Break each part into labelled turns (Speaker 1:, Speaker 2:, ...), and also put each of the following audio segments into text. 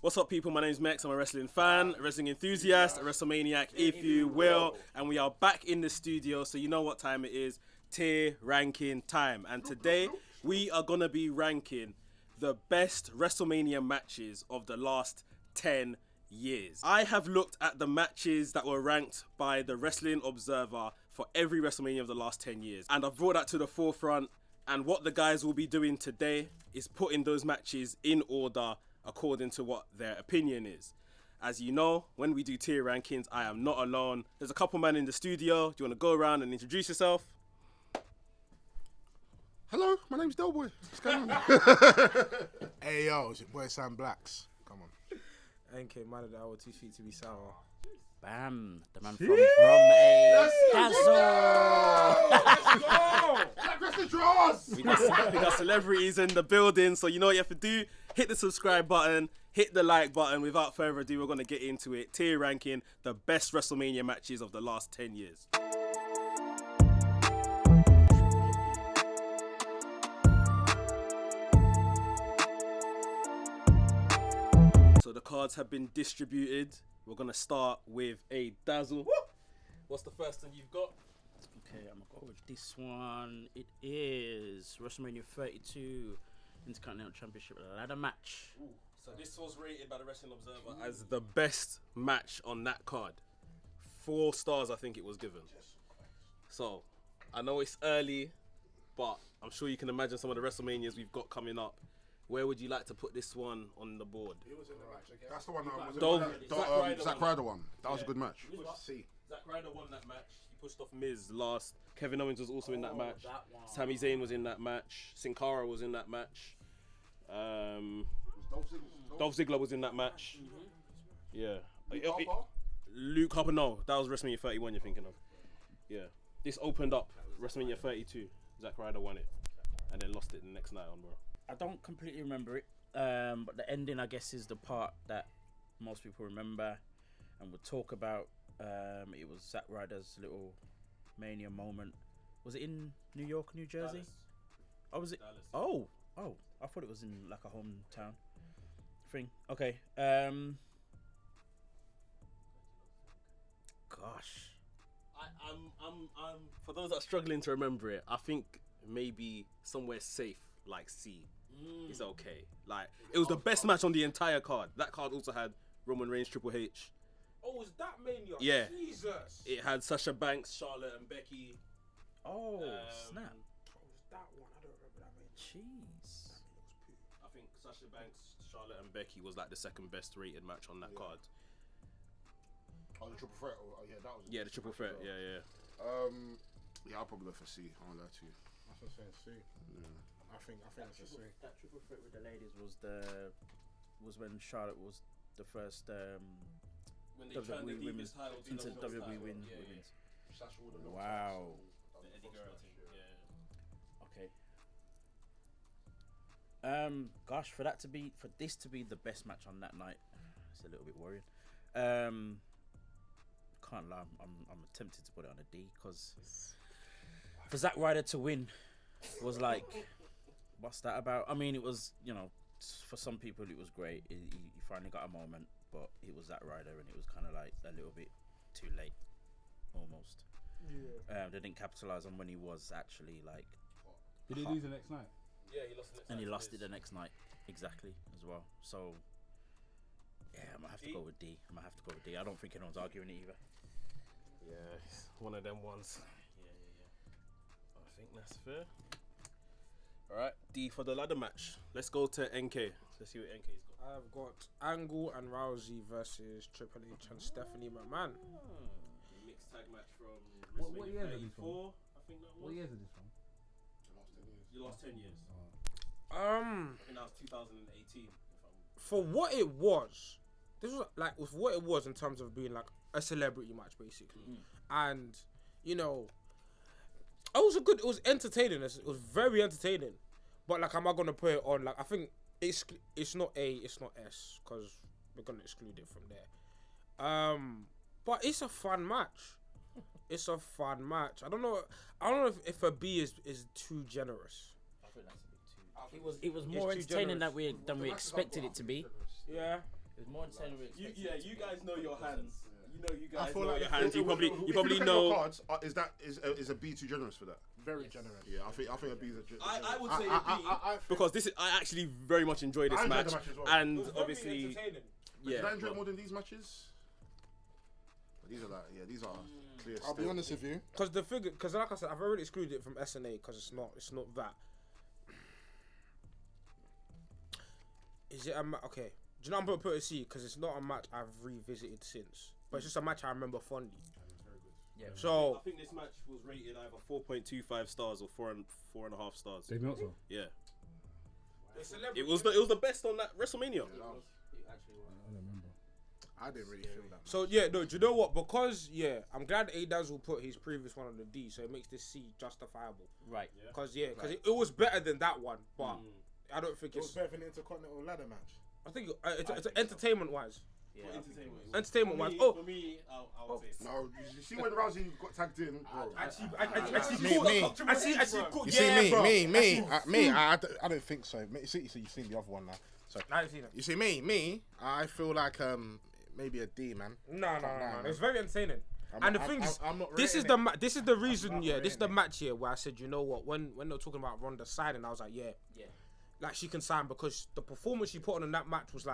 Speaker 1: What's up, people? My name's Max. I'm a wrestling fan, a wrestling enthusiast, a WrestleManiac, if you will. And we are back in the studio, so you know what time it is. Tier ranking time. And today, we are going to be ranking the best WrestleMania matches of the last 10 years. I have looked at the matches that were ranked by the Wrestling Observer for every WrestleMania of the last 10 years. And I've brought that to the forefront. And what the guys will be doing today is putting those matches in order according to what their opinion is. As you know, when we do tier rankings, I am not alone. There's a couple men in the studio. Do you want to go around and introduce yourself?
Speaker 2: Hello, my name's Delboy. What's going on? Hey yo, it's your boy Sam Blacks. Come on.
Speaker 3: NK man of the hour, 2 feet to be sour.
Speaker 4: Bam, the man from a Dazzle.
Speaker 2: Let's go! Black wrestling draws!
Speaker 1: We got celebrities in the building, so you know what you have to do. Hit the subscribe button, hit the like button. Without further ado, we're going to get into it. Tier ranking, the best WrestleMania matches of the last 10 years. So the cards have been distributed. We're going to start with a Dazzle. What's the first one you've got?
Speaker 4: Okay, I'm gonna go with this one. It is WrestleMania 32 Intercontinental Championship ladder match.
Speaker 1: Ooh. So this was rated by the Wrestling Observer as the best match on that card. 4 stars, I think it was given. So I know it's early, but I'm sure you can imagine some of the WrestleManias we've got coming up. Where would you like to put this one on the board?
Speaker 2: That's the one that was Zack Ryder one. That was a good match.
Speaker 1: Zack Ryder won that match. He pushed off Miz last. Kevin Owens was also in that match. Sami Zayn was in that match. Sin Cara was in that match. Dolph Ziggler was in that match. Yeah. Luke Harper, no. That was WrestleMania 31 you're thinking of. Yeah. This opened up WrestleMania 32. Zack Ryder won it. And then lost it the next night on, bro.
Speaker 4: I don't completely remember it, but the ending, I guess, is the part that most people remember and would talk about. It was Zack Ryder's little Mania moment. Was it in New York, New Jersey?
Speaker 1: Dallas.
Speaker 4: Oh, was it?
Speaker 1: Dallas.
Speaker 4: Oh, I thought it was in like a hometown thing. Okay. Gosh.
Speaker 1: I'm for those that are struggling to remember it, I think maybe somewhere safe like C is okay. Like it was the best match on the entire card. That card also had Roman Reigns, Triple H.
Speaker 3: Oh, was that Mania?
Speaker 1: Yeah.
Speaker 3: Jesus.
Speaker 1: It had Sasha Banks, Charlotte, and Becky.
Speaker 4: Oh, snap.
Speaker 3: What was that one? I don't remember that Mania.
Speaker 4: Jeez.
Speaker 1: I think Sasha Banks, Charlotte, and Becky was like the second best rated match on that card.
Speaker 2: Oh, the triple threat. Oh, yeah, that was.
Speaker 1: The triple threat.
Speaker 2: Well.
Speaker 1: Yeah.
Speaker 2: Yeah, I'll probably go for C. I won't lie to you.
Speaker 3: That's what I'm saying, C.
Speaker 2: Yeah.
Speaker 3: I think it's a C.
Speaker 4: That triple threat with the ladies was when Charlotte was the first
Speaker 1: When they turned the Divas title
Speaker 4: into WWE women's.
Speaker 2: Sasha would have knocked
Speaker 4: Wow.
Speaker 1: The Eddie Guerrero thing. Yeah.
Speaker 4: Okay. Gosh, for this to be the best match on that night, it's a little bit worrying. Can't lie, I'm tempted to put it on a D because for Zack Ryder to win was like, what's that about? I mean, it was, you know, for some people it was great. He finally got a moment, but it was Zack Ryder and it was kind of like a little bit too late, almost.
Speaker 3: Yeah.
Speaker 4: They didn't capitalize on when he was actually like.
Speaker 5: Did he lose the next night?
Speaker 1: Yeah, he lost the next night.
Speaker 4: And he lost it the next night, exactly, as well. So, yeah, I might have to go with D. I don't think anyone's arguing it either.
Speaker 1: Yeah, it's one of them ones. Yeah. I think that's fair. Alright, D for the ladder match. Let's go to NK. Let's see what NK's got.
Speaker 3: I've got Angle and Rousey versus Triple H and Stephanie McMahon.
Speaker 1: Mixed tag match from
Speaker 5: What year is it from?
Speaker 1: 34, I think that was.
Speaker 5: What year is this from?
Speaker 1: The last 10 years.
Speaker 3: Um,
Speaker 1: I think that was 2018.
Speaker 3: for what it was, this was like with what it was in terms of being like a celebrity match basically, and you know, it was entertaining. It was very entertaining, but like, am I gonna put it on? Like, I think it's not A, it's not S because we're gonna exclude it from there. But it's a fun match. It's a fun match. I don't know if a B is too generous.
Speaker 4: I think that's a bit too. It was more entertaining than we expected it to be.
Speaker 3: Yeah.
Speaker 4: It's more entertaining.
Speaker 1: You guys know your hands. You know you guys
Speaker 2: feel
Speaker 1: know
Speaker 2: like
Speaker 1: your
Speaker 2: if
Speaker 1: hands.
Speaker 2: it-
Speaker 1: You probably
Speaker 2: if
Speaker 1: you probably
Speaker 2: look at your
Speaker 1: know.
Speaker 2: cards, is a B too generous for that?
Speaker 3: Very generous.
Speaker 2: Yeah, I think a B is a generous.
Speaker 1: I would say a B
Speaker 2: think-
Speaker 1: because I actually very much enjoyed this
Speaker 2: I enjoyed
Speaker 1: match,
Speaker 2: the match as well.
Speaker 1: and
Speaker 3: It was very
Speaker 1: obviously
Speaker 3: entertaining.
Speaker 2: Did I
Speaker 1: yeah.
Speaker 2: enjoy more than these matches? But these are clear.
Speaker 6: I'll be honest with you.
Speaker 3: Because like I said, I've already excluded it from SNA because it's not that. Is it a okay? Do you know I'm gonna put a C because it's not a match I've revisited since, but it's just a match I remember fondly.
Speaker 4: Yeah.
Speaker 3: So
Speaker 1: I think this match was rated either 4.25 stars or 4.5 stars.
Speaker 5: Dave Meltzer.
Speaker 1: Yeah,
Speaker 3: the celebrity-
Speaker 1: it was the best on that WrestleMania.
Speaker 5: I don't remember.
Speaker 2: I didn't really feel that.
Speaker 3: So yeah, no. Do you know what? Because I'm glad A-Daz will put his previous one on the D, so it makes this C justifiable.
Speaker 4: Right.
Speaker 3: Because it was better than that one, but I don't think
Speaker 6: It was
Speaker 3: it's.
Speaker 6: better than the Intercontinental ladder match.
Speaker 3: I think it's entertainment wise.
Speaker 4: Yeah.
Speaker 3: Entertainment wise.
Speaker 1: For me, I would say.
Speaker 2: No, you see when Rousey got tagged in, bro.
Speaker 6: You see me. I don't think so. You see, you've seen the other one now. So
Speaker 3: I haven't seen it.
Speaker 6: you see me. I feel like maybe a D, man.
Speaker 3: No.
Speaker 6: man.
Speaker 3: It's very entertaining. And the thing is,
Speaker 6: I'm not
Speaker 3: this is
Speaker 6: rating
Speaker 3: this is the reason.
Speaker 6: not
Speaker 3: This is the
Speaker 6: rating
Speaker 3: match here where I said, you know what? When they were talking about Ronda signing, I was like, yeah, like she can sign because the performance she put on in that match was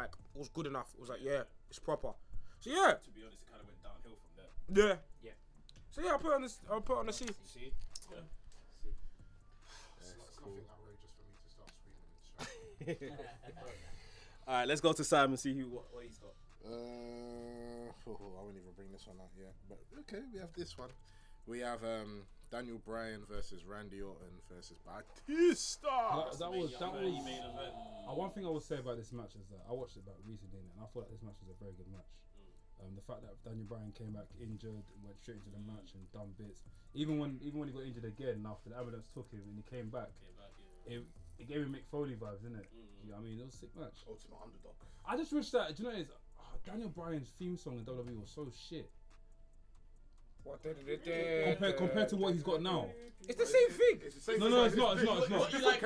Speaker 3: good enough. It was like, yeah, it's proper. So yeah,
Speaker 1: To be honest, it kind of went downhill from there.
Speaker 3: yeah. So yeah, I'll put it on this. I'll put it on the C.
Speaker 1: See?
Speaker 2: Nothing outrageous for me to start screaming.
Speaker 1: All right, let's go to Sam and see what he's got.
Speaker 6: I won't even bring this one out yet. But okay, we have this one. We have Daniel Bryan versus Randy Orton versus Batista.
Speaker 5: That was. One thing I would say about this match is that I watched it back recently, and I thought that this match was a very good match. The fact that Daniel Bryan came back injured, went straight into the match and done bits. Even when he got injured again after the ambulance took him and he came back, it gave him Mick Foley vibes, didn't it? You know what I mean? It was a sick match.
Speaker 2: Ultimate underdog.
Speaker 5: I just wish that, do you know, Daniel Bryan's theme song in WWE was so shit. Compared to what he's got now.
Speaker 3: It's the same thing.
Speaker 2: It's the same
Speaker 5: No,
Speaker 2: thing.
Speaker 5: it's not.
Speaker 1: You like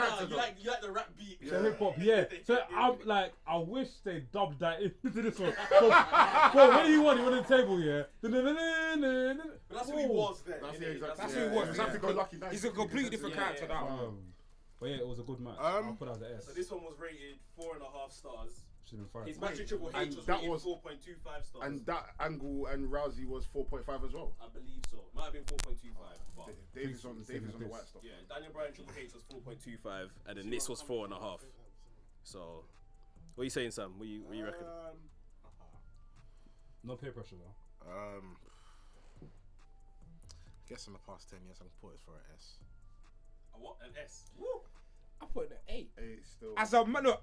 Speaker 1: the rap beat.
Speaker 5: So hip hop, yeah. So I'm like, I wish they dubbed that into this one. Bro, when he won the table, yeah.
Speaker 1: But that's who he was then.
Speaker 2: That's
Speaker 1: innit?
Speaker 2: exactly.
Speaker 3: That's who he was.
Speaker 2: Happy go lucky.
Speaker 3: He's a completely different character now.
Speaker 5: But yeah, it was a good match. I'll put out the S.
Speaker 1: So this one was rated 4.5 stars.
Speaker 5: Should have been
Speaker 1: His
Speaker 5: 5.
Speaker 1: match with Triple
Speaker 2: and
Speaker 1: H was
Speaker 2: that
Speaker 1: rated
Speaker 2: was-
Speaker 1: 4.25 stars.
Speaker 2: And that angle and Rousey was 4.5 as well.
Speaker 1: I believe so. Might have been 4.25. But
Speaker 2: Davies on the white stuff.
Speaker 1: yeah, Daniel Bryan Triple H was 4.25, and then this was 4.5. So, what are you saying, Sam? What you reckon?
Speaker 5: No peer pressure though.
Speaker 6: I guess in the past 10 years, I can put it for an S.
Speaker 1: A what? An S.
Speaker 3: I put it at 8.
Speaker 2: Still.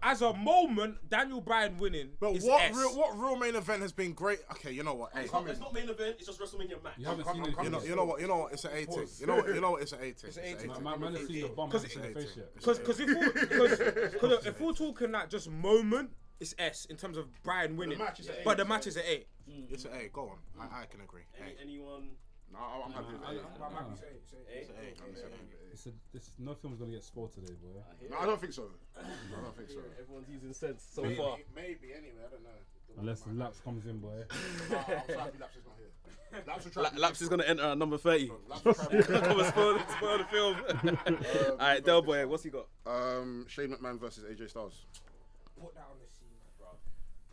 Speaker 3: As a moment, Daniel Bryan winning.
Speaker 6: But
Speaker 3: is
Speaker 6: what
Speaker 3: S.
Speaker 6: real main event has been great? Okay, you know what? Hey,
Speaker 1: It's not main event. It's just WrestleMania match.
Speaker 5: You haven't seen it.
Speaker 6: you know what? It's an A tick. You know what? It's an A tick.
Speaker 3: It's an A tick.
Speaker 5: Man has seen the bum.
Speaker 3: Because
Speaker 5: Hasn't seen the face yet.
Speaker 3: Because if we're talking that just moment, it's S in terms of Bryan winning.
Speaker 2: match is an A.
Speaker 3: But the match is an A.
Speaker 6: It's an A. Go on. I can agree.
Speaker 1: Anyone?
Speaker 2: No, I'm happy with that.
Speaker 5: This no film's gonna get spoiled today, boy.
Speaker 2: No, I don't think so.
Speaker 1: Everyone's using sense so
Speaker 6: Maybe,
Speaker 1: far.
Speaker 6: maybe anyway. I don't know.
Speaker 5: Unless the laps comes in, boy.
Speaker 2: I'm so happy Laps is not here. Laps will try.
Speaker 1: Laps is gonna enter at number 30.
Speaker 2: Laps will try.
Speaker 1: Come and spoil the film. Alright, Del Boy, what's he got?
Speaker 2: Shane McMahon versus AJ Styles.
Speaker 3: Put that on the C, bro.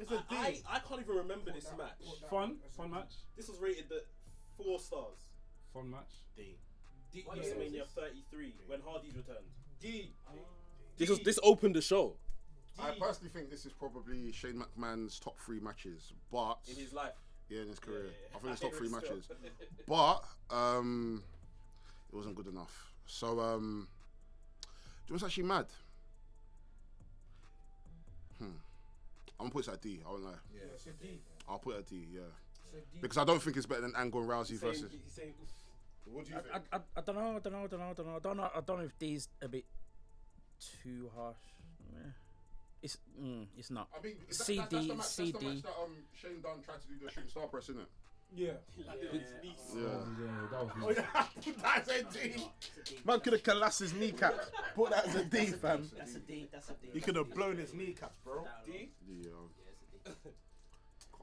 Speaker 6: It's a D.
Speaker 1: I can't even remember this match.
Speaker 5: Fun match.
Speaker 1: This was rated at 4 stars.
Speaker 5: Fun match.
Speaker 6: D.
Speaker 1: WrestleMania 33 when Hardy's returned.
Speaker 3: D.
Speaker 1: This opened the show
Speaker 2: I personally think this is probably Shane McMahon's top 3 matches, but
Speaker 1: in his life.
Speaker 2: yeah, in his career,
Speaker 1: Yeah.
Speaker 2: I think it's top 3
Speaker 1: Still.
Speaker 2: matches, but it wasn't good enough. So do you know what's actually mad? I'm gonna put it at D. I won't lie.
Speaker 3: Yeah, it's a D.
Speaker 2: I'll put it at D. Yeah,
Speaker 3: It's a D.
Speaker 2: because I don't think it's better than Angle and Rousey versus.
Speaker 1: He's saying,
Speaker 2: What do you think?
Speaker 4: I don't know. I don't know if D's a bit too harsh. It's not.
Speaker 2: I mean, that's
Speaker 4: CD,
Speaker 2: the match
Speaker 4: CD.
Speaker 2: that Shane Dunn tried to do the shooting star press, isn't it?
Speaker 3: Yeah.
Speaker 2: Yeah.
Speaker 5: That was me.
Speaker 6: That's a D. Man could have collapsed his kneecaps. Put that as a D, fam.
Speaker 4: That's a D.
Speaker 6: He could have blown his kneecaps, bro.
Speaker 1: D?
Speaker 2: Yeah.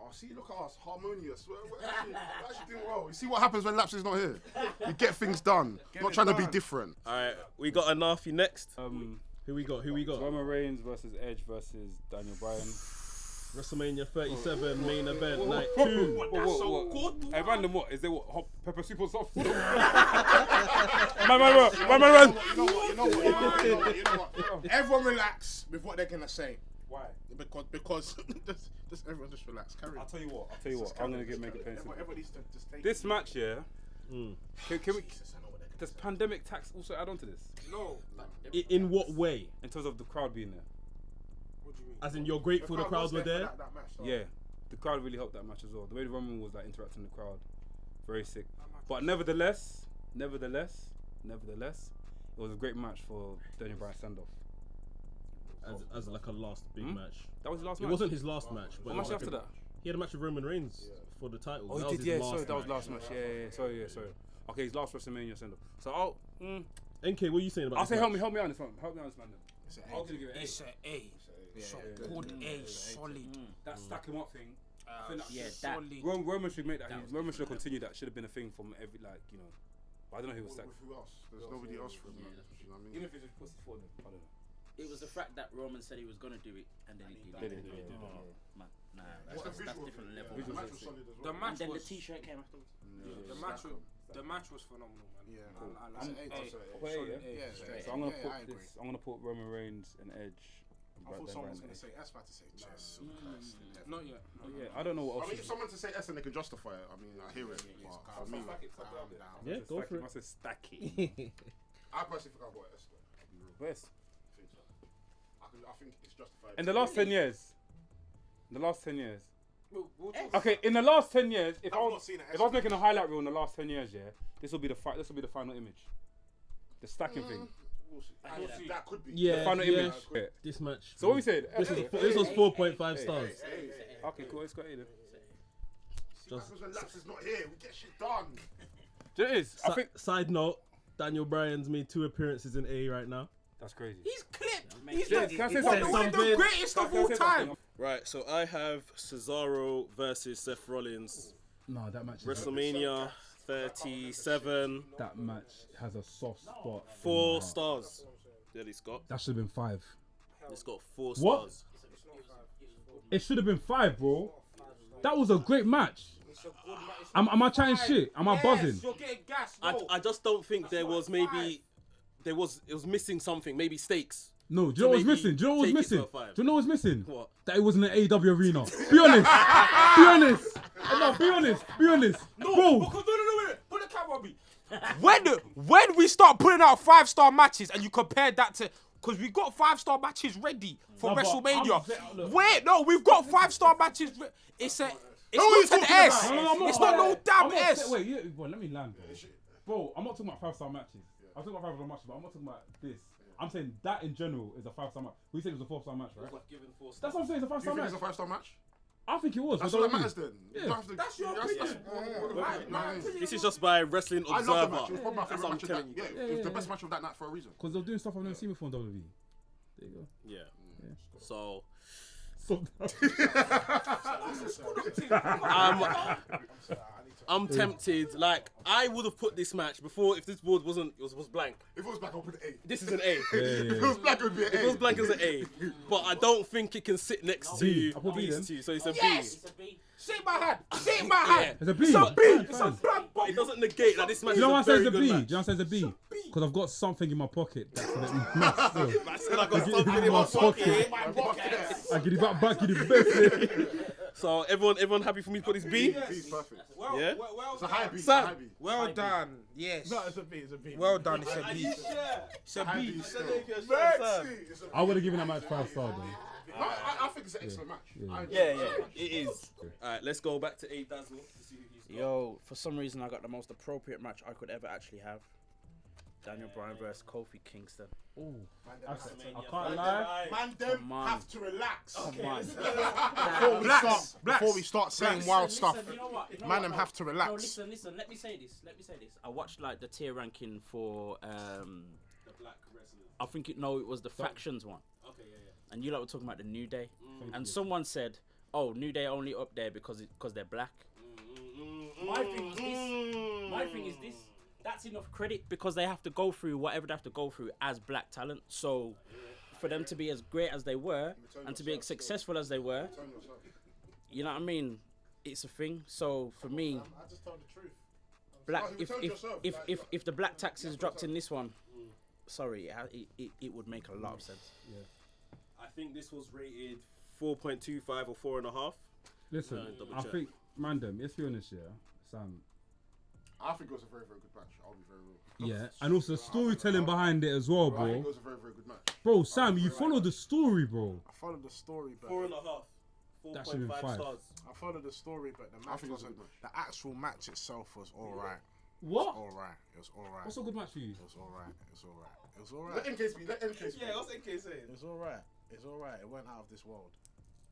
Speaker 2: Oh, see, look at us, harmonious. We're actually doing well. You see what happens when Laps is not here? You get things done. Not trying to be different.
Speaker 1: All right, we got a Nafi next.
Speaker 5: Who we got? Roman Reigns versus Edge versus Daniel Bryan.
Speaker 1: WrestleMania 37 main event night 2.
Speaker 5: What? Hey, random what? Is there what? Hot pepper super soft?
Speaker 2: You know what? Everyone relax with what they're gonna say.
Speaker 5: Why?
Speaker 2: Because just everyone just relax. Carry on.
Speaker 5: I'll tell you what. I'm gonna make it painful.
Speaker 2: Everyone needs to just take
Speaker 5: This match, yeah.
Speaker 1: Mm.
Speaker 5: Can we? Does pandemic tax also add on to this?
Speaker 3: No.
Speaker 1: In what way?
Speaker 5: In terms of the crowd being there?
Speaker 3: What do you mean?
Speaker 1: As in, you're grateful the crowds were there?
Speaker 2: That match, though.
Speaker 5: Yeah, the crowd really helped that match as well. The way Roman was like interacting with the crowd, very sick. But nevertheless, it was a great match for Daniel Bryan standoff.
Speaker 1: As like a last big match.
Speaker 5: That was his last
Speaker 1: It
Speaker 5: match.
Speaker 1: wasn't his last match. But
Speaker 5: What match after that?
Speaker 1: He had a match with Roman Reigns for the title.
Speaker 5: Oh,
Speaker 1: That
Speaker 5: he
Speaker 1: was
Speaker 5: did.
Speaker 1: his
Speaker 5: Yeah, sorry, that was
Speaker 1: match.
Speaker 5: last match. Yeah. Sorry. Okay, his last WrestleMania send-off. So
Speaker 1: NK, what are you saying about
Speaker 5: I'll
Speaker 1: this
Speaker 5: say
Speaker 1: match?
Speaker 5: help me out on this one. Help me out on this man. Then. I'll give it an
Speaker 3: It's a A. So good A, solid.
Speaker 5: That stack him up thing. I think
Speaker 3: Solid.
Speaker 5: Roman should make that. Roman should have continued that. Should have been a thing from every But I don't know who was stacked.
Speaker 2: Who else? There's nobody else for him. You know what I mean?
Speaker 5: Even if he just puts it forward, I don't know.
Speaker 4: It was the fact that Roman said he was gonna do it and then he did it. Man, nah, that's different level.
Speaker 2: The match was solid as well.
Speaker 3: The match
Speaker 4: And then the
Speaker 3: was
Speaker 4: T-shirt came afterwards.
Speaker 3: the match was phenomenal, man.
Speaker 2: Yeah,
Speaker 5: So I'm gonna put Roman Reigns and Edge.
Speaker 2: I thought someone was going to say S, about to say chess.
Speaker 3: Not yet.
Speaker 5: Yeah, I don't know what else.
Speaker 2: I mean, if someone to say S and they can justify it, I mean, I hear it. But for me,
Speaker 1: Yeah, go for it.
Speaker 5: I said stack it.
Speaker 2: I personally think I've got S.
Speaker 5: Best.
Speaker 2: I think it's justified.
Speaker 5: In the last 10 years.
Speaker 3: We'll
Speaker 5: Okay, in the last 10 years, if I
Speaker 2: I've
Speaker 5: was
Speaker 2: not seen it.
Speaker 5: if I was making a highlight reel in the last 10 years, yeah, this will be the final image. The stacking thing.
Speaker 2: That could be.
Speaker 5: The
Speaker 1: Yeah,
Speaker 5: final
Speaker 1: yeah.
Speaker 5: image. Yeah.
Speaker 1: This match.
Speaker 5: So what we said?
Speaker 1: This was 4.5 stars.
Speaker 5: Okay, cool. It's got it.
Speaker 2: See, what happens when Laps is not here? We get shit done.
Speaker 5: It is. I think
Speaker 1: Side note, Daniel Bryan's made 2 appearances in A right now.
Speaker 5: that's crazy.
Speaker 3: He's clipped. He's
Speaker 5: Yeah,
Speaker 3: like
Speaker 5: can I say
Speaker 3: one of
Speaker 5: something?
Speaker 3: the greatest of all time.
Speaker 1: Right, so I have Cesaro versus Seth Rollins.
Speaker 5: No, that match.
Speaker 1: WrestleMania 37.
Speaker 5: That match has a soft spot.
Speaker 1: 4 stars. Yeah, it's got.
Speaker 5: That should have been 5.
Speaker 1: It's got 4
Speaker 5: What?
Speaker 1: stars.
Speaker 5: It should have been 5, bro. That was a great match. Am I chatting shit? Am I buzzing?
Speaker 3: You're getting gassed.
Speaker 1: I just don't think there was maybe. It was missing something, maybe stakes.
Speaker 5: No, do you know what was
Speaker 1: maybe
Speaker 5: missing? Do you know what was
Speaker 1: take it to
Speaker 5: missing?
Speaker 1: a 5.
Speaker 5: Do you know what was missing?
Speaker 1: What?
Speaker 5: That it was in the AEW arena. Be honest. Be honest. No, be honest. Be honest. Bro.
Speaker 3: Because no. Put the camera on me. When we start putting out 5-star matches and you compare that to, because we got 5-star matches ready for
Speaker 5: No, but
Speaker 3: WrestleMania.
Speaker 5: look.
Speaker 3: We've got 5-star matches. It's not an S. It's not no damn S.
Speaker 5: Wait, bro, let me land, bro. I'm not talking about 5-star matches. I'm talking about 5-star matches, but I'm not talking about this. I'm saying that in general is a 5-star match. We said it was a 4-star match, right? That's what I'm saying. It's a
Speaker 2: Do you
Speaker 5: 5-star
Speaker 2: think
Speaker 5: match.
Speaker 2: it's a 5-star match?
Speaker 5: I think it was.
Speaker 2: That's
Speaker 5: I
Speaker 2: all
Speaker 5: don't
Speaker 2: that
Speaker 5: know.
Speaker 2: matters then.
Speaker 5: Yeah.
Speaker 2: You don't have to-
Speaker 3: That's your opinion.
Speaker 2: My opinion.
Speaker 1: This is just by Wrestling
Speaker 2: I love the
Speaker 1: Observer.
Speaker 2: match. It was probably my
Speaker 1: That's
Speaker 2: favourite
Speaker 1: what I'm
Speaker 2: match of that.
Speaker 1: telling you.
Speaker 2: Yeah, it was the best match of that night for a reason.
Speaker 5: Because they're doing stuff I've never seen before in WWE. There you go.
Speaker 1: Yeah. So
Speaker 5: So,
Speaker 1: I'm tempted. Like I would have put this match before if this board was blank.
Speaker 2: If it was black, I would put an A.
Speaker 1: This is an A.
Speaker 2: If it was black, it would be an A.
Speaker 1: If it was blank, it's an A. But I don't think it can sit next
Speaker 5: B.
Speaker 1: to
Speaker 5: I'll put B
Speaker 1: these
Speaker 5: then.
Speaker 1: two. So it's a
Speaker 3: Yes.
Speaker 1: B.
Speaker 3: Shake my hand. Shake my hand.
Speaker 5: it's a B.
Speaker 3: It's a B.
Speaker 5: Fine,
Speaker 3: It's a
Speaker 5: fine.
Speaker 3: black
Speaker 1: But it doesn't negate that this match
Speaker 5: You know why I
Speaker 1: is
Speaker 5: say
Speaker 1: a
Speaker 5: it's a
Speaker 1: very
Speaker 5: B?
Speaker 1: good
Speaker 5: Do you
Speaker 1: match.
Speaker 5: know why I say it's a B? Because I've got something in my pocket that's a bit messed up.
Speaker 1: I said I got something in my pocket.
Speaker 5: I get it back in the best.
Speaker 1: So everyone happy for me to put this B?
Speaker 2: B's perfect.
Speaker 1: Yeah?
Speaker 2: It's a high B. It's a
Speaker 1: Sam.
Speaker 2: high B.
Speaker 3: Well done. Yes.
Speaker 2: No, it's a B. It's a B.
Speaker 3: Well done. It's a B. It's a
Speaker 2: High
Speaker 3: B.
Speaker 2: B still. It's a B.
Speaker 5: I would have given that match 5 stars though.
Speaker 2: No, I think it's an excellent match.
Speaker 1: Yeah, it is. Alright, let's go back to A Dazzle to see who he's got.
Speaker 4: Yo, for some reason I got the most appropriate match I could ever actually have. Daniel Bryan versus Kofi Kingston.
Speaker 5: I can't lie.
Speaker 2: Man, them
Speaker 4: Come on.
Speaker 2: have to relax.
Speaker 4: Come on.
Speaker 2: Before we start saying wild stuff,
Speaker 4: Listen, you know what?
Speaker 2: man, them have to
Speaker 4: No,
Speaker 2: relax.
Speaker 4: listen. Let me say this. I watched like the tier ranking for
Speaker 1: The black wrestlers.
Speaker 4: I think it was the factions one.
Speaker 1: Okay, yeah.
Speaker 4: And you lot were talking about the New Day. And someone said, oh, New Day only up there because they're black. My thing is this. That's enough credit because they have to go through whatever they have to go through as black talent. So for them to be as great as they were and to be as successful as they were, you know what I mean? It's a thing. So for me,
Speaker 6: I just told the truth.
Speaker 4: black. If the black tax is dropped in this one, sorry, it would make a lot of sense.
Speaker 5: Yeah.
Speaker 1: I think this was rated 4.25 or 4.5.
Speaker 5: Listen,
Speaker 1: double
Speaker 5: I
Speaker 1: check.
Speaker 5: think, Mandem, let's be honest, yeah, Sam.
Speaker 2: I think it was a very, very good match. I'll be very real.
Speaker 5: Yeah, and also storytelling behind it as well,
Speaker 2: I think it
Speaker 5: bro.
Speaker 2: was a very, very good match.
Speaker 5: Bro, Sam, you follow the story, bro.
Speaker 6: I followed the story, but
Speaker 1: 4.5.
Speaker 5: That should've been
Speaker 1: 4.5
Speaker 5: 5.
Speaker 1: stars.
Speaker 6: I followed the story, but the match
Speaker 2: think it was a
Speaker 6: wasn't.
Speaker 2: good match.
Speaker 6: The actual match itself was all right.
Speaker 5: What?
Speaker 6: All right. It was all right.
Speaker 5: What's a good match for you?
Speaker 6: It was all right. It was all right. It was all
Speaker 2: Let
Speaker 6: right.
Speaker 2: NK speak. Let NK speak.
Speaker 1: Yeah, what's NK saying?
Speaker 6: It was all right. It's all right. It went out of this world.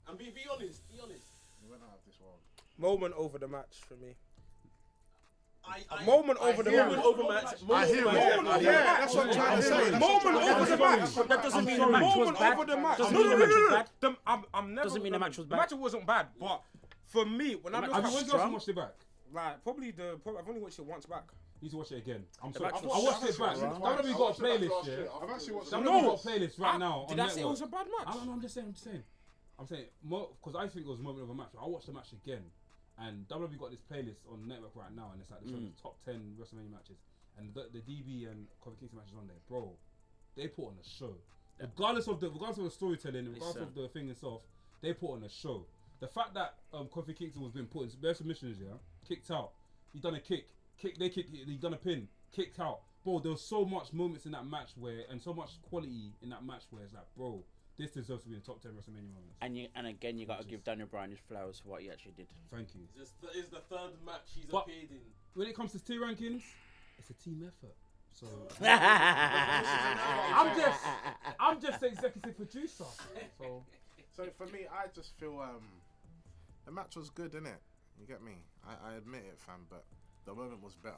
Speaker 1: And be honest. Be honest.
Speaker 6: It went out of this world.
Speaker 3: Moment over the match for me.
Speaker 1: Moment over the match.
Speaker 2: I hear it.
Speaker 6: Yeah, that's what I'm trying to say.
Speaker 3: Moment over the match.
Speaker 4: That doesn't mean the match was
Speaker 3: Moment
Speaker 4: bad.
Speaker 3: over the match.
Speaker 4: Doesn't mean the match was bad.
Speaker 3: I'm never.
Speaker 4: Doesn't mean the match was
Speaker 3: The
Speaker 4: bad.
Speaker 3: match wasn't bad, but for me, when I'm
Speaker 5: Have you
Speaker 3: looking
Speaker 5: watched watched it back?
Speaker 3: like I've only watched it once back.
Speaker 5: You need to watch it again. I'm
Speaker 4: The
Speaker 5: sorry.
Speaker 4: match
Speaker 5: I
Speaker 4: was
Speaker 5: watched it back. WWE got a playlist, yeah.
Speaker 2: I've actually watched
Speaker 5: WWE
Speaker 3: No.
Speaker 5: got a playlist right now on
Speaker 3: Did I say it
Speaker 5: network.
Speaker 3: was a bad match?
Speaker 5: I don't know. I'm just saying. I'm saying because I think it was a moment of a match. I watched the match again, and WWE got this playlist on network right now, and it's like the top 10 WrestleMania matches, and the DB and Kofi Kingston matches on there, bro. They put on a show, regardless of the storytelling, regardless of the thing itself. They put on a show. The fact that Kofi Kingston was being put in bare submissions, yeah, kicked out. He done a kick. He done a pin, kicked out. Bro, there was so much moments in that match and so much quality in that match where it's like, bro, this deserves to be in the top 10 WrestleMania moments.
Speaker 4: And again, you got to give Daniel Bryan his flowers for what he actually did.
Speaker 5: Thank you.
Speaker 1: It's the third match he's
Speaker 5: But-
Speaker 1: appeared in.
Speaker 5: When it comes to tier rankings, it's a team effort. So I'm just the executive producer.
Speaker 6: So for me, I just feel the match was good, innit? You get me? I admit it, fam, but the moment was better.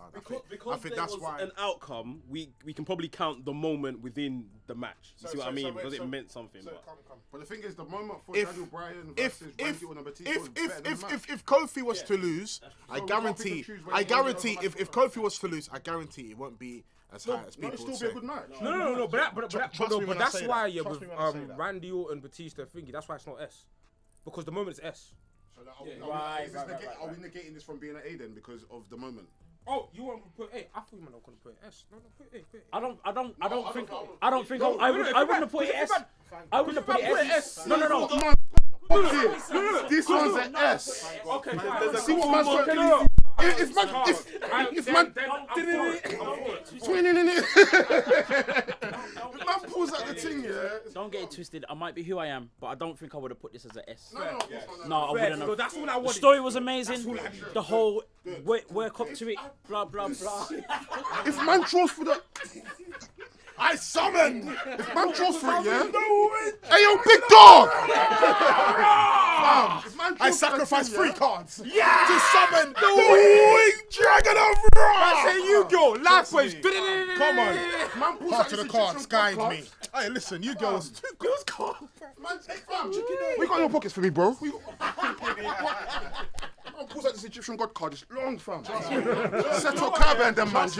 Speaker 1: Because
Speaker 6: I think
Speaker 1: there
Speaker 6: that's
Speaker 1: was
Speaker 6: why.
Speaker 1: an outcome, we can probably count the moment within the match. You see what I mean? Because it meant something.
Speaker 6: So,
Speaker 1: but
Speaker 6: come.
Speaker 2: But the thing is, the moment for
Speaker 6: If-
Speaker 2: Daniel Bryan
Speaker 6: If
Speaker 2: versus Randy Orton and Batista was better than the match.
Speaker 6: if Kofi was to lose, I
Speaker 2: So we can't pick and
Speaker 6: guarantee
Speaker 2: choose when you
Speaker 6: if
Speaker 2: want to
Speaker 6: Kofi was to lose, I guarantee it won't be as high as
Speaker 2: No,
Speaker 6: people
Speaker 2: it'll
Speaker 6: would
Speaker 2: still be
Speaker 6: say.
Speaker 2: a good match.
Speaker 3: No, but
Speaker 6: Trust me when I
Speaker 3: that's
Speaker 6: say
Speaker 3: why
Speaker 6: that.
Speaker 3: yeah,
Speaker 6: Trust
Speaker 3: with
Speaker 6: me when I say that.
Speaker 3: Randy Orton, Batista thingy, that's why it's not S. Because the moment is S.
Speaker 2: So that, are we negating this from being an A then because of the moment?
Speaker 3: Oh, you want to put A? I thought you were not going to put S. No, put A. Put A.
Speaker 4: I don't think
Speaker 2: No,
Speaker 4: I wouldn't have put it S. I wouldn't have put it S. No.
Speaker 2: This one's an S.
Speaker 3: Okay,
Speaker 2: See what man's got. If man pulls out the thing, yeah.
Speaker 4: Don't get it twisted. I might be who I am, but I don't think I would have put this as an S.
Speaker 2: No,
Speaker 4: No, I wouldn't have.
Speaker 3: That's all I
Speaker 4: The
Speaker 3: wanted.
Speaker 4: story was amazing. The whole work up to it, blah blah blah.
Speaker 2: If man draws for the, I summon. If man draws for it, yeah. Hey yo, big dog. If man
Speaker 6: I
Speaker 2: draws for the
Speaker 6: sacrificed
Speaker 2: thing,
Speaker 6: 3
Speaker 2: yeah,
Speaker 6: cards to summon the winged dragon of
Speaker 3: I
Speaker 6: Ra.
Speaker 3: say you go. Life waves.
Speaker 6: Come on,
Speaker 2: Man pulls
Speaker 6: part
Speaker 2: out
Speaker 6: of the
Speaker 2: this
Speaker 6: cards,
Speaker 2: Egyptian
Speaker 6: guide
Speaker 2: god
Speaker 6: me. Hey, listen, you girls.
Speaker 2: Man, hey, fam, we got your pockets for me, bro. Man pulls out this Egyptian god card. It's long, fam. Settle Kaaba and them man.
Speaker 3: As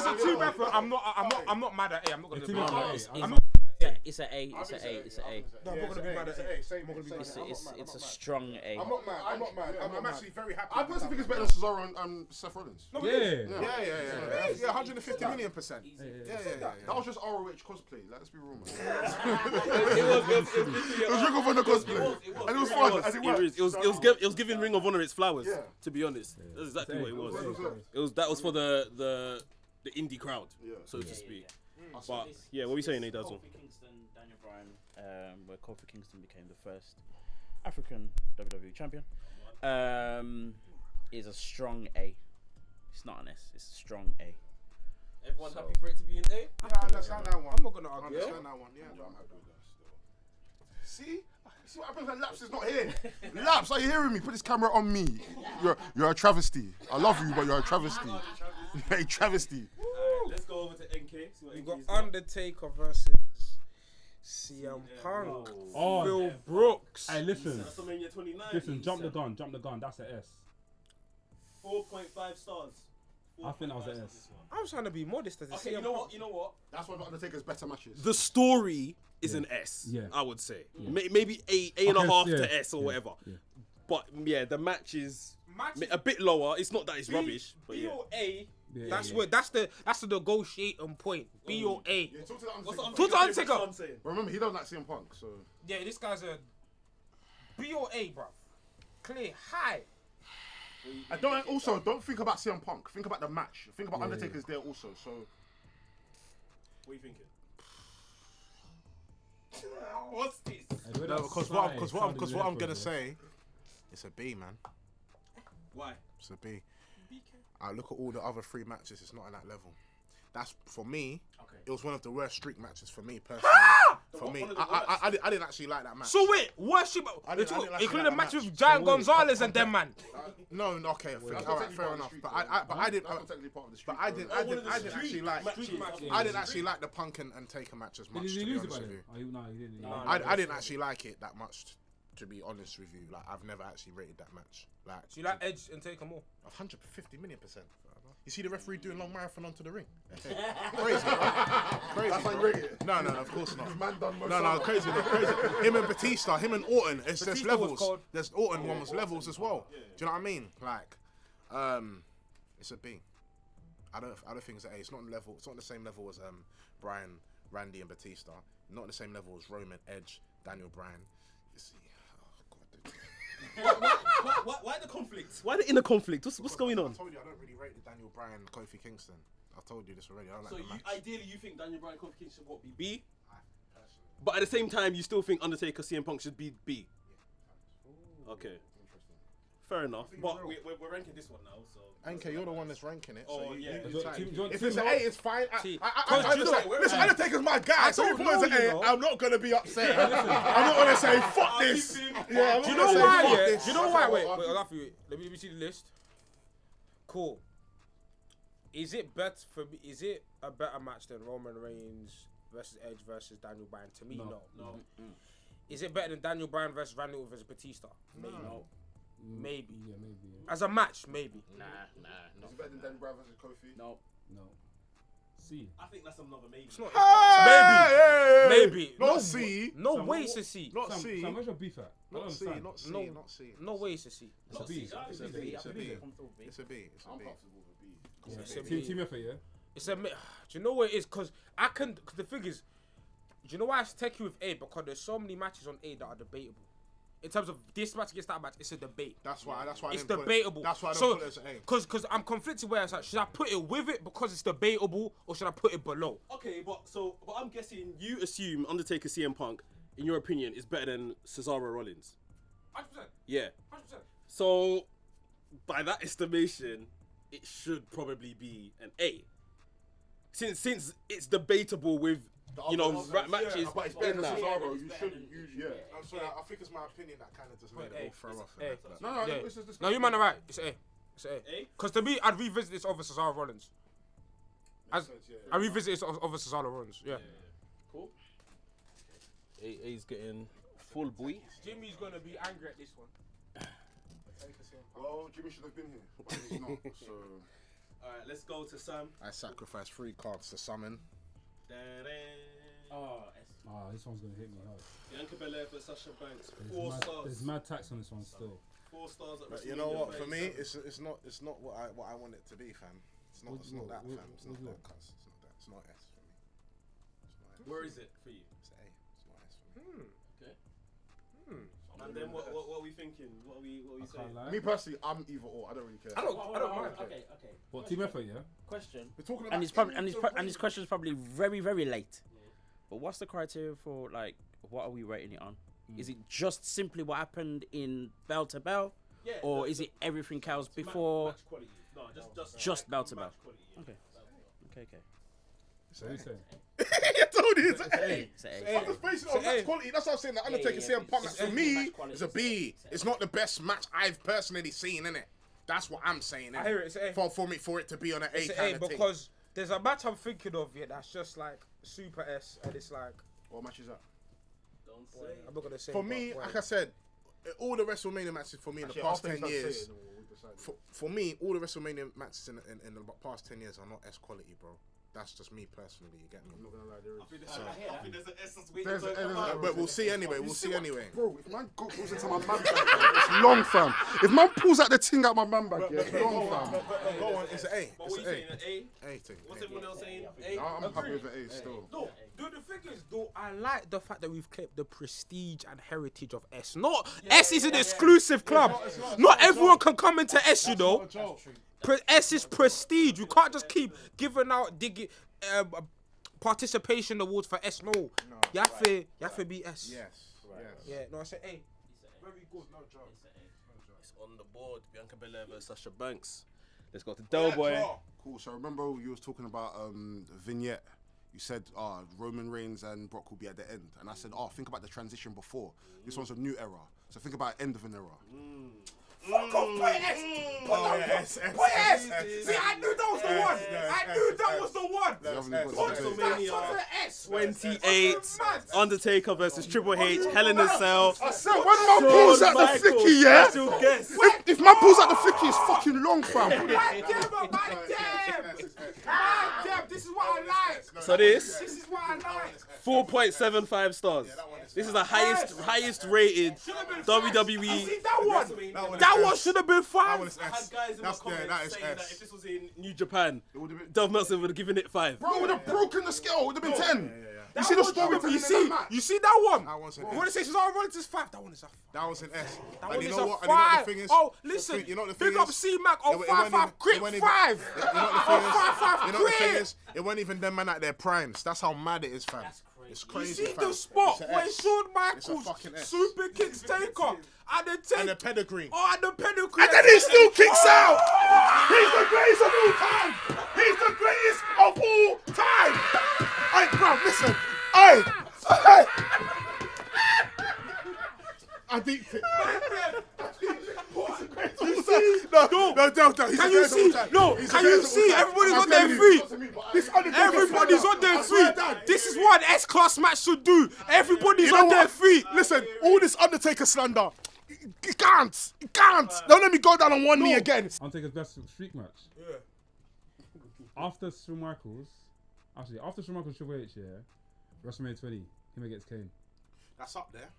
Speaker 3: a team effort, I'm not mad at A. I'm not going to be mad at A.
Speaker 4: It's an A. It's an A. It's an A.
Speaker 3: No, I'm not going to be mad at A.
Speaker 4: It's a strong A.
Speaker 2: I'm not mad.
Speaker 6: I'm actually very happy.
Speaker 2: I personally think it's better than Cesaro and Seth Rollins.
Speaker 5: Yeah.
Speaker 6: Yeah, 150 million %. Yeah.
Speaker 2: That was just ROH cosplay. Let's be real, man. It was Ring of Honor cosplay. And it was fun. And it worked.
Speaker 1: It was giving Ring of Honor its flowers.
Speaker 2: Yeah.
Speaker 1: To be honest, that's exactly what it was.
Speaker 2: Yeah.
Speaker 1: That was for the indie crowd, so to speak. But yeah, what were you saying, Nate Dazzle?
Speaker 4: Kofi Kingston, Daniel Bryan, where Kofi Kingston became the first African WWE champion, is a strong A. It's not an S. It's a strong A.
Speaker 1: Everyone happy for it to be an A?
Speaker 6: Yeah, I understand that one.
Speaker 3: I'm not going to argue.
Speaker 6: understand that one. Yeah, I'm happy with that still.
Speaker 2: See what happens when Laps is not here? Laps, are you hearing me? Put this camera on me. You're a travesty. I love you, but you're a travesty. You're a travesty.
Speaker 1: Let's go over to NK. See what
Speaker 3: We've
Speaker 1: NK's
Speaker 3: got
Speaker 1: got.
Speaker 3: Undertaker versus CM Punk.
Speaker 5: Oh,
Speaker 3: Phil Brooks.
Speaker 5: Hey, listen.
Speaker 1: WrestleMania 29.
Speaker 5: Listen, jump the gun. That's an S.
Speaker 1: 4.5 stars.
Speaker 5: I think that was an
Speaker 1: 4.5
Speaker 5: S.
Speaker 1: this one.
Speaker 3: I'm trying to be modest as a
Speaker 1: Okay,
Speaker 3: CM Punk.
Speaker 1: you know what?
Speaker 2: That's one of Undertaker's better matches.
Speaker 1: The story is an S.
Speaker 5: Yeah.
Speaker 1: I would say.
Speaker 5: Yeah.
Speaker 1: Maybe A and a
Speaker 5: Okay,
Speaker 1: half
Speaker 5: yeah,
Speaker 1: to S or
Speaker 5: yeah,
Speaker 1: whatever.
Speaker 5: yeah.
Speaker 1: But yeah, the match is
Speaker 3: Match
Speaker 1: a bit lower. It's not that it's rubbish, but
Speaker 3: B
Speaker 1: yeah.
Speaker 3: or A.
Speaker 5: Yeah,
Speaker 3: That's
Speaker 5: yeah.
Speaker 3: where that's the negotiating point. B or A.
Speaker 2: Yeah, talk to the
Speaker 1: What's
Speaker 2: Undertaker.
Speaker 3: Talk to Undertaker.
Speaker 1: What's the son saying?
Speaker 2: But remember, he don't like CM Punk, so.
Speaker 3: Yeah, this guy's a B or A, bruv. Clear, high.
Speaker 2: I don't think about CM Punk. Think about the match. Think about Undertaker's there also. So
Speaker 1: What are you thinking? What's this?
Speaker 5: Hey, where
Speaker 6: No,
Speaker 5: that
Speaker 6: because
Speaker 5: sigh
Speaker 6: what
Speaker 5: sounded
Speaker 6: I'm
Speaker 5: there
Speaker 6: gonna
Speaker 5: for,
Speaker 6: say, it's a B, man.
Speaker 1: Why?
Speaker 6: It's a B. I look at all the other 3 matches. It's not on that level. That's for me.
Speaker 1: Okay.
Speaker 6: It was one of the worst streak matches for me personally. For me,
Speaker 1: one of the
Speaker 6: I didn't actually like that match.
Speaker 3: So wait, worship,
Speaker 6: I didn't actually
Speaker 3: including
Speaker 6: like
Speaker 3: the
Speaker 6: that
Speaker 3: match
Speaker 6: match.
Speaker 3: with Giant
Speaker 6: So wait,
Speaker 3: Gonzalez and them man.
Speaker 6: No, okay,
Speaker 2: that's
Speaker 6: all
Speaker 2: not
Speaker 6: right,
Speaker 2: technically
Speaker 6: fair
Speaker 2: part of the
Speaker 6: enough.
Speaker 2: streak,
Speaker 6: But
Speaker 2: though.
Speaker 6: I didn't.
Speaker 2: That's not technically part of the
Speaker 6: But
Speaker 2: streak,
Speaker 6: I
Speaker 2: though.
Speaker 6: didn't.
Speaker 1: Oh, one of the
Speaker 6: I didn't actually
Speaker 1: streak
Speaker 6: like.
Speaker 1: matches.
Speaker 6: I didn't actually like the Punk and Taker match as much.
Speaker 5: Did
Speaker 6: To
Speaker 5: he
Speaker 6: be
Speaker 5: lose
Speaker 6: honest
Speaker 5: it by
Speaker 6: with
Speaker 5: then?
Speaker 6: you,
Speaker 5: No, he didn't.
Speaker 6: I didn't actually like it that much. To be honest with you, like I've never actually rated that match. Like,
Speaker 3: Do you like Edge and Taker more?
Speaker 6: 150 million%. You see the referee doing long marathon onto the ring? Crazy, right? Crazy.
Speaker 2: That's how you rate it.
Speaker 6: No, of course not.
Speaker 2: Man done most
Speaker 6: No,
Speaker 2: of it.
Speaker 6: crazy. Him and Batista, him and Orton, there's
Speaker 3: Batista was
Speaker 6: levels.
Speaker 3: cold.
Speaker 6: There's Orton one was levels as well. Do you know what I mean? Like, it's a B. I don't think it's an A. It's not on level. It's not on the same level as Bryan, Randy, and Batista. Not on the same level as Roman, Edge, Daniel Bryan. It's,
Speaker 1: Why the conflict? Why the inner conflict? What's going on?
Speaker 6: I told you I don't really rate the Daniel Bryan, Kofi Kingston. I told you this already. I don't like
Speaker 1: So
Speaker 6: the match.
Speaker 1: ideally you think Daniel Bryan Kofi Kingston should be B? But at the same time you still think Undertaker CM Punk should be B? Okay. Fair enough. But we're ranking this one now, so...
Speaker 6: Anke, you're the one that's ranking it.
Speaker 1: Oh,
Speaker 6: so
Speaker 1: yeah.
Speaker 6: If it's an A, it's fine.
Speaker 3: See,
Speaker 6: I
Speaker 3: you know-
Speaker 6: understand. Listen, Undertaker's my guy. So if
Speaker 3: don't
Speaker 6: it's an
Speaker 3: know, you
Speaker 6: A,
Speaker 3: know.
Speaker 6: I'm not gonna be upset. I'm not gonna say fuck this. Yeah, I'm
Speaker 3: Do you
Speaker 6: not
Speaker 3: know
Speaker 6: gonna say
Speaker 3: why?
Speaker 6: fuck
Speaker 3: Yeah.
Speaker 6: this.
Speaker 3: Do you know why? Wait, I'll laugh at you. Let me see the list. Cool. Is it better for me? Is it a better match than Roman Reigns versus Edge versus Daniel Bryan? To me, no. Is it better than Daniel Bryan versus Randy Orton versus Batista? Maybe. Maybe.
Speaker 5: Yeah, maybe.
Speaker 3: As a match, maybe.
Speaker 4: Nah.
Speaker 2: Is it better than Daniel Bryan versus Kofi?
Speaker 4: No.
Speaker 5: C.
Speaker 1: I think that's another maybe.
Speaker 3: It's not.
Speaker 6: Hey,
Speaker 3: Maybe.
Speaker 6: Not
Speaker 3: No,
Speaker 6: C.
Speaker 3: No
Speaker 5: Sam,
Speaker 3: way
Speaker 5: what-
Speaker 3: it's a C.
Speaker 6: Not
Speaker 5: Sam,
Speaker 6: C.
Speaker 5: where's your beef at? I don't
Speaker 6: Not C.
Speaker 5: understand.
Speaker 6: Not C.
Speaker 3: No.
Speaker 6: Not C.
Speaker 3: No way it's a C.
Speaker 5: It's a B.
Speaker 6: It's a B. It's a B. It's a B. It's a B.
Speaker 2: I'm comfortable with B.
Speaker 5: Yeah.
Speaker 3: It's a
Speaker 5: Team
Speaker 3: B.
Speaker 5: effort, yeah?
Speaker 3: It's a. Do you know what it is? Cause the thing is, do you know why I take you with A? Because there's so many matches on A that are debatable. In terms of this match against that match, it's a debate.
Speaker 6: That's why. I
Speaker 3: It's
Speaker 6: didn't put it-
Speaker 3: debatable.
Speaker 6: That's why I
Speaker 3: So,
Speaker 6: don't put it as an A.
Speaker 3: Cause I'm conflicted where it's like, should I put it with it because it's debatable, or should I put it below?
Speaker 1: Okay, but I'm guessing you assume Undertaker CM Punk, in your opinion, is better than Cesaro Rollins.
Speaker 3: 100%.
Speaker 1: Yeah.
Speaker 3: 100%.
Speaker 1: So, by that estimation, it should probably be an A. Since it's debatable with matches
Speaker 2: But it's better
Speaker 1: in
Speaker 2: than
Speaker 1: that.
Speaker 2: Cesaro. You shouldn't. Yeah.
Speaker 6: I'm sorry. I think it's my opinion that kind of just made
Speaker 3: Wait,
Speaker 6: it all
Speaker 3: A.
Speaker 6: throw off.
Speaker 3: A.
Speaker 2: No,
Speaker 3: Yeah.
Speaker 2: this is this.
Speaker 3: No, you man are right. It's A. It's A.
Speaker 1: A?
Speaker 3: Because to me, I'd revisit this over Cesaro Rollins. I revisit this over Cesaro Rollins. Yeah.
Speaker 1: Cool. A's getting full boy.
Speaker 3: Jimmy's gonna be angry at this one.
Speaker 2: Well, Jimmy should have been here, but he's not. So.
Speaker 1: Alright, let's go to Sam.
Speaker 6: I sacrificed 3 cards to summon.
Speaker 4: Oh,
Speaker 5: This one's gonna hit me hard.
Speaker 1: Bianca Belair for Sasha Banks.
Speaker 5: There's mad tax on this one still.
Speaker 1: 4 stars at
Speaker 6: But
Speaker 1: WrestleMania
Speaker 6: you know what? For
Speaker 1: 37.
Speaker 6: me, it's not what I want it to be, fam. It's not that, fam. It's not that, cuz. It's not that. It's not S for me. It's not S.
Speaker 1: Where is it for you?
Speaker 6: It's A. It's not S for me.
Speaker 1: And then what are we thinking? What are we saying?
Speaker 5: Can't lie.
Speaker 2: Me personally, I'm either or. I don't really care.
Speaker 3: I don't mind.
Speaker 4: Okay.
Speaker 5: What team effort, yeah?
Speaker 4: Question.
Speaker 2: We're talking about.
Speaker 4: And his question is probably very, very late. But what's the criteria for, like, what are we rating it on? Is it just simply what happened in bell to bell?
Speaker 1: Yeah,
Speaker 4: Or is it everything else before?
Speaker 1: Match quality. No,
Speaker 4: Just bell to
Speaker 1: match
Speaker 4: bell.
Speaker 1: quality, yeah.
Speaker 4: Okay.
Speaker 5: What are you saying?
Speaker 6: I told you it's A.
Speaker 4: It's a
Speaker 6: I'm just basing it on match quality. That's what I'm saying. The Undertaker CM Punk match for me is a B. It's not the best match I've personally seen, innit? That's what I'm saying.
Speaker 3: I hear it. It's A.
Speaker 6: For it to be on an A
Speaker 3: It's
Speaker 6: kind
Speaker 3: A
Speaker 6: of thing.
Speaker 3: because there's a match I'm thinking of that's just like super S, and it's like
Speaker 2: What match is that?
Speaker 3: I'm not gonna say.
Speaker 6: For me,
Speaker 3: but,
Speaker 6: like I said, all the WrestleMania matches for me in the past 10 years. For me, all the WrestleMania matches in the past 10 years are not S quality, bro. That's just me personally. You get me? I'm not gonna lie, there is.
Speaker 1: I think there's an S that's waiting.
Speaker 6: But we'll see anyway. We'll see anyway.
Speaker 2: Bro, if man goes into my man bag, it's long, fam. If man pulls out the thing out my man bag, yeah, it's long, fam.
Speaker 6: Go on, it's an A.
Speaker 1: But what are you saying? An A?
Speaker 6: A thing.
Speaker 1: What's everyone else saying? A?
Speaker 2: I'm happy with an A still.
Speaker 3: No, dude, the thing is, though, I like the fact that we've kept the prestige and heritage of S. Not S is an exclusive club. Not everyone can come into S, you know. S is prestige. You can't just keep giving out participation awards for S. No, you have to be S.
Speaker 6: Yes.
Speaker 3: Yeah. No, I said A. Very good. No joke.
Speaker 1: It's on the board. Bianca Belair versus Sasha Banks. Let's go to Doughboy.
Speaker 2: Cool. So remember you was talking about vignette. You said Roman Reigns and Brock will be at the end, and I said, think about the transition before. This one's a new era. So think about end of an era.
Speaker 3: Fuck off, put S. Put S. See, I knew that was the one. I knew that was the one.
Speaker 1: WrestleMania 28. Undertaker versus Triple H. Hell in a Cell.
Speaker 2: I said when man pulls out the flicky, yeah. If man pulls out the flicky, it's fucking long, fam.
Speaker 3: My damn. This is what I like.
Speaker 1: So this
Speaker 3: is what I like.
Speaker 1: 4.75 stars. This is the highest rated WWE.
Speaker 3: See that one should have been 5.
Speaker 1: I had guys in my comments saying that if this was in New Japan, Dove Meltzer would have given it 5.
Speaker 2: Bro, it would have broken the scale. It would have been 10. You see
Speaker 3: That
Speaker 2: the
Speaker 3: one
Speaker 2: story?
Speaker 3: should have- You see that one?
Speaker 6: That one's an
Speaker 3: You
Speaker 6: S.
Speaker 3: want to say Cesaro Rollins is 5? That one is a 5.
Speaker 6: That was an S.
Speaker 3: That
Speaker 6: And
Speaker 3: one
Speaker 6: you
Speaker 3: is
Speaker 6: know
Speaker 3: a
Speaker 6: what?
Speaker 3: 5.
Speaker 6: And you know what the thing is?
Speaker 3: Oh, listen.
Speaker 6: You know what the thing
Speaker 3: Big up
Speaker 6: is?
Speaker 3: C-Mac. Oh,
Speaker 6: It wasn't
Speaker 3: 5-5
Speaker 6: even-
Speaker 3: crit.
Speaker 6: it wasn't
Speaker 3: 5.
Speaker 6: You know what the thing is?
Speaker 3: 5-5
Speaker 6: You know what the thing
Speaker 3: crit.
Speaker 6: is? It wasn't even them man at their primes. That's how mad it is, fam. It's
Speaker 3: You
Speaker 6: crazy,
Speaker 3: see
Speaker 6: fam.
Speaker 3: the spot
Speaker 6: It's a
Speaker 3: where
Speaker 6: S.
Speaker 3: Shawn
Speaker 6: It's a
Speaker 3: Michaels
Speaker 6: fucking S.
Speaker 3: super kicks Taker and then
Speaker 6: And the pedigree.
Speaker 3: and the pedigree.
Speaker 2: And then he still kicks out. He's the greatest of all time. He's the greatest of all time. Hey, bro, listen. Hey. I deeped it.
Speaker 3: You see?
Speaker 6: No.
Speaker 3: Can you see? No, can you see? Everybody's on their feet. Everybody's on their feet. This is what an S-class match should do. Everybody's on their feet.
Speaker 2: Listen, all this Undertaker slander. You can't. Don't let me go down on one knee again.
Speaker 5: Undertaker's best streak match. Yeah. After Shawn Michaels Triple H, yeah, WrestleMania 20, him against Kane.
Speaker 6: That's up there.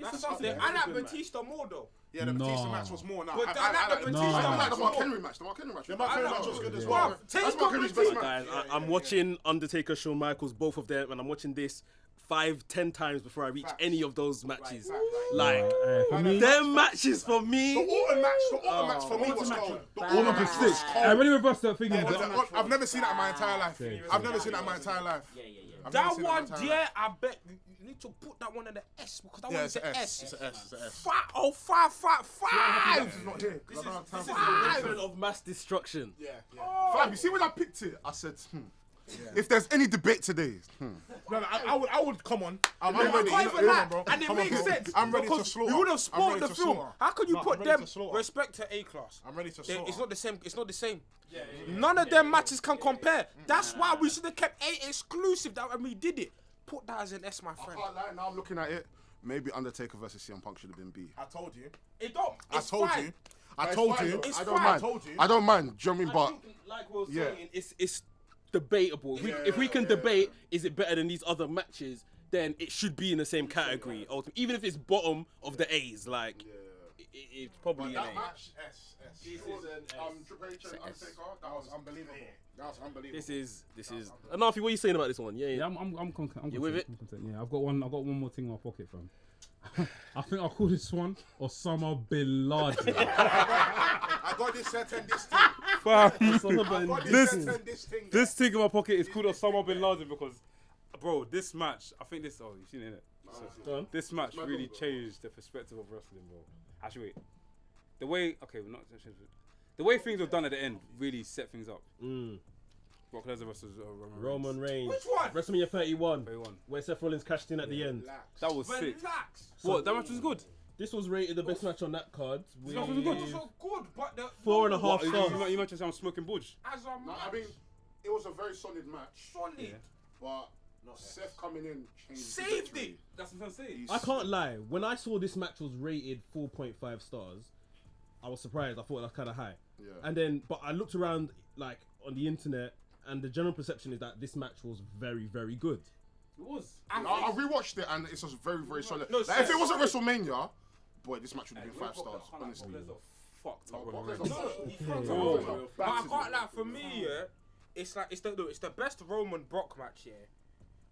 Speaker 3: That's something. I like Batista more though.
Speaker 6: Yeah, the Batista match was more now.
Speaker 3: But I like the Batista
Speaker 2: I like
Speaker 3: match
Speaker 2: the
Speaker 3: more.
Speaker 2: Mark Henry match. The Mark Henry match.
Speaker 6: The Mark Henry match was good as well.
Speaker 2: That's Mark Henry's best match.
Speaker 1: Guys, I'm watching Undertaker, Shawn Michaels, both of them, and I'm watching this 5-10 times before I reach any of those matches. Like, them matches for me.
Speaker 6: The Orton match for me was cold.
Speaker 5: All of the six. When he reversed that thing,
Speaker 6: I've never seen that in my entire life. I've never seen that in my entire life.
Speaker 3: That one, yeah, I bet you need to put that one in the S because that one is an S.
Speaker 6: It's an S.
Speaker 3: 5.
Speaker 2: This is not here.
Speaker 1: This is the weapon of mass destruction.
Speaker 6: Yeah.
Speaker 2: Fam, you see when I picked it, I said, if there's any debate today,
Speaker 6: No, I would come on. I'm
Speaker 3: I
Speaker 6: ready.
Speaker 3: can't even lie.
Speaker 6: Bro.
Speaker 3: And it
Speaker 6: Come on,
Speaker 3: makes
Speaker 6: bro.
Speaker 3: sense.
Speaker 6: I'm ready to
Speaker 3: because
Speaker 6: slaughter.
Speaker 3: You would have
Speaker 6: I'm
Speaker 3: spoiled
Speaker 6: ready
Speaker 3: the
Speaker 6: to
Speaker 3: film.
Speaker 6: slaughter.
Speaker 3: How can you
Speaker 6: No,
Speaker 3: put
Speaker 6: I'm ready
Speaker 3: them
Speaker 6: to slaughter.
Speaker 3: respect to A class?
Speaker 6: I'm ready to slaughter.
Speaker 3: It's not the same. It's not the same. None of them matches can compare. That's why we should have kept A exclusive. That when we did it, put that as an S, my friend.
Speaker 2: can't lie, now I'm looking at it. Maybe Undertaker versus CM Punk should have been B.
Speaker 6: I told you.
Speaker 3: It don't.
Speaker 6: I
Speaker 3: It's
Speaker 6: told
Speaker 3: fine.
Speaker 6: you. I told
Speaker 2: fine,
Speaker 6: you.
Speaker 3: It's
Speaker 2: I don't
Speaker 3: fine.
Speaker 2: mind.
Speaker 6: told you.
Speaker 2: I don't mind. Do you know what I mean? But
Speaker 1: Like we were
Speaker 2: Yeah.
Speaker 1: saying, it's debatable. If we can debate, is it better than these other matches? Then it should be in the same category. Ultimately, even if it's bottom of the A's, like it's probably an A.
Speaker 6: match, S.
Speaker 1: This is an S.
Speaker 2: Triple H and Undertaker, that was unbelievable. That was unbelievable.
Speaker 1: This is. Anafi, what are you saying about this one? Yeah.
Speaker 5: I'm content.
Speaker 1: You with it?
Speaker 5: I'm content. Yeah, I've got one more thing in my pocket, fam. I think I'll call this one Osama Bin Laden.
Speaker 6: I got this set and this thing.
Speaker 5: This thing in my pocket is called Osama Bin Laden because, bro, this match, I think this. Oh, you've seen it, innit? This match really changed the perspective of wrestling, bro. Actually, wait. The way the way things were done at the end really set things up. Brock Lesnar versus
Speaker 1: Roman Reigns.
Speaker 3: Which one?
Speaker 1: WrestleMania 31.
Speaker 5: 31.
Speaker 1: Where Seth Rollins cashed in at the end.
Speaker 5: That was sick.
Speaker 3: Relax.
Speaker 5: What? That match was good.
Speaker 1: This was rated the best match on that card. With
Speaker 5: That was good.
Speaker 3: It's so good, but the
Speaker 1: 4.5
Speaker 5: What,
Speaker 1: stars.
Speaker 5: you mentioned I'm smoking budge.
Speaker 3: as a
Speaker 2: No,
Speaker 3: match,
Speaker 2: I mean, it was a very solid match,
Speaker 3: solid.
Speaker 2: but Seth coming in changed
Speaker 3: Saved
Speaker 2: the
Speaker 3: it.
Speaker 5: That's what I'm saying.
Speaker 1: I can't lie. When I saw this match was rated 4.5 stars, I was surprised. I thought that's kind of high.
Speaker 2: Yeah.
Speaker 1: And then, but I looked around like on the internet, and the general perception is that this match was very, very good.
Speaker 5: It was.
Speaker 2: I rewatched it and it's just very, very solid.
Speaker 3: No,
Speaker 2: Like, if it wasn't WrestleMania, boy, this match would have been 5 stars. Honestly.
Speaker 5: Fucked up.
Speaker 3: But I can't lie. For me, yeah, it's the best Roman Brock match, yeah.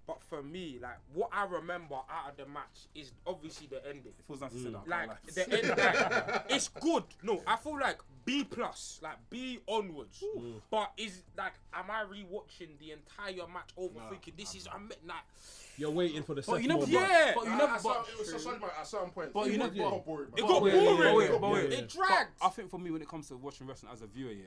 Speaker 3: But for me, like what I remember out of the match is obviously the ending.
Speaker 5: It feels nice to say that.
Speaker 3: Like the end, like, it's good. No, I feel like B+, like B onwards. But is like, am I rewatching the entire match over thinking this is like?
Speaker 1: You're waiting for the
Speaker 5: But you
Speaker 1: Seth
Speaker 5: never,
Speaker 1: moment.
Speaker 3: Yeah.
Speaker 5: but you never,
Speaker 2: It was so solid at certain points.
Speaker 5: But you know-
Speaker 2: it got boring.
Speaker 3: It got boring. It dragged.
Speaker 5: I think for me, when it comes to watching wrestling as a viewer, yeah,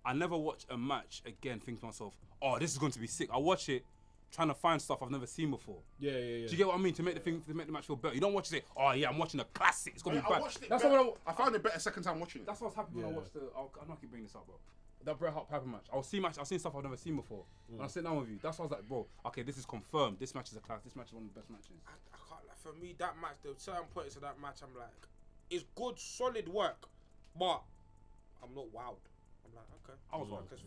Speaker 5: I never watch a match again thinking to myself, oh, this is going to be sick. I watch it trying to find stuff I've never seen before.
Speaker 1: Yeah.
Speaker 5: Do you get what I mean? To make the match feel better. You don't watch it. Oh yeah, I'm watching a classic. It's gonna be
Speaker 2: I
Speaker 5: bad.
Speaker 2: watched it.
Speaker 5: That's
Speaker 2: better.
Speaker 5: what
Speaker 2: I found it better second time watching it.
Speaker 5: That's what's happened when I watched the. I know I keep bringing this up, bro. That Bret Hart Piper match. I've seen stuff I've never seen before. When I sit down with you, that's why I was like, bro, okay, this is confirmed. This match is a class. This match is one of the best matches.
Speaker 3: I can't like, for me that match, the certain points of that match, I'm like, it's good, solid work, but I'm not wowed. I'm like, okay,
Speaker 5: I was wowed.
Speaker 3: Because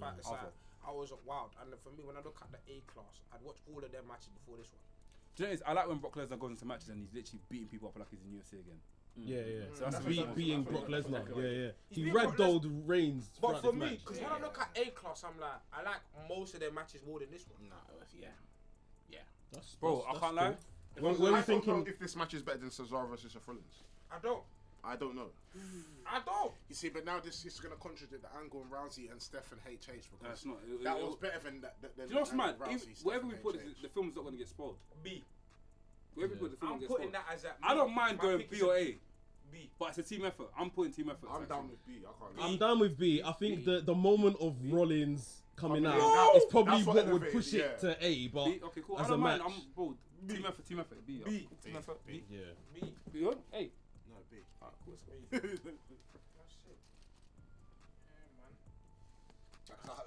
Speaker 3: I wasn't wowed, and then for me, when I look at the A class, I'd watch all of their matches before this one.
Speaker 5: Do you know what it is? I like when Brock Lesnar goes into matches and he's literally beating people up like he's in UFC again.
Speaker 1: Yeah.
Speaker 5: So that's
Speaker 1: Being Brock Lesnar. Yeah. He
Speaker 3: being Brock
Speaker 1: ragdolled Reigns.
Speaker 3: But
Speaker 1: throughout
Speaker 3: for
Speaker 1: this
Speaker 3: me,
Speaker 1: match.
Speaker 3: because when I look at A class, I'm like, I like most of their matches more than this one.
Speaker 5: Bro, I can't lie.
Speaker 1: When
Speaker 2: I
Speaker 1: we
Speaker 2: don't
Speaker 1: thinking,
Speaker 2: know if this match is better than Cesaro versus Seth Rollins.
Speaker 3: I don't.
Speaker 2: I don't know. You see, but now this is going to contradict the angle on Rousey and Steph and HH because
Speaker 5: That's not.
Speaker 2: that was better than that.
Speaker 5: Do you know what's mad? Wherever we put it, the film's not going to get spoiled.
Speaker 3: B.
Speaker 5: Wherever we put it, the film
Speaker 3: I'm
Speaker 5: gets
Speaker 3: putting
Speaker 5: spoiled.
Speaker 3: that as a.
Speaker 5: I don't mind
Speaker 3: my
Speaker 5: going
Speaker 3: pick
Speaker 5: B
Speaker 3: is
Speaker 5: or A,
Speaker 3: B.
Speaker 5: but it's a team effort. I'm putting team effort.
Speaker 2: I'm down with B. I can't.
Speaker 1: I'm down with B. I think the moment of Rollins coming out
Speaker 2: No!
Speaker 1: is probably
Speaker 2: That's what
Speaker 1: what would
Speaker 2: elevated,
Speaker 1: push it
Speaker 2: yeah.
Speaker 1: to A. But
Speaker 5: B, okay, cool.
Speaker 1: as
Speaker 5: I don't
Speaker 1: a
Speaker 5: mind.
Speaker 1: match,
Speaker 5: I'm bold. Team effort. B.
Speaker 3: B.
Speaker 5: Team effort. B.
Speaker 1: yeah.
Speaker 3: B.
Speaker 5: B. You on? A.
Speaker 2: No, B.
Speaker 5: Alright, cool.
Speaker 3: That's it. Yeah, man.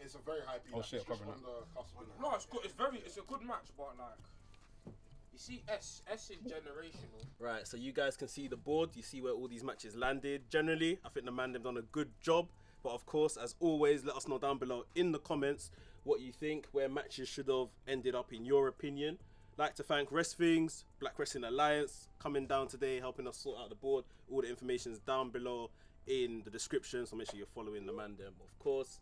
Speaker 2: It's a very high B.
Speaker 5: Oh, shit,
Speaker 2: It's just
Speaker 5: covering
Speaker 2: on the cusp of it.
Speaker 3: No, it's good. It's a good match, but like, you see, S is generational.
Speaker 1: Right, so you guys can see the board. You see where all these matches landed. Generally, I think the man have done a good job. But of course, as always, let us know down below in the comments what you think, where matches should have ended up in your opinion. Like to thank Things, Black Wrestling Alliance, coming down today, helping us sort out the board. All the information is down below in the description, so make sure you're following the man them, of course.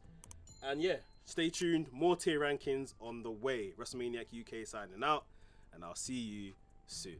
Speaker 1: And yeah, stay tuned. More tier rankings on the way. WrestleManiac UK signing out, and I'll see you soon.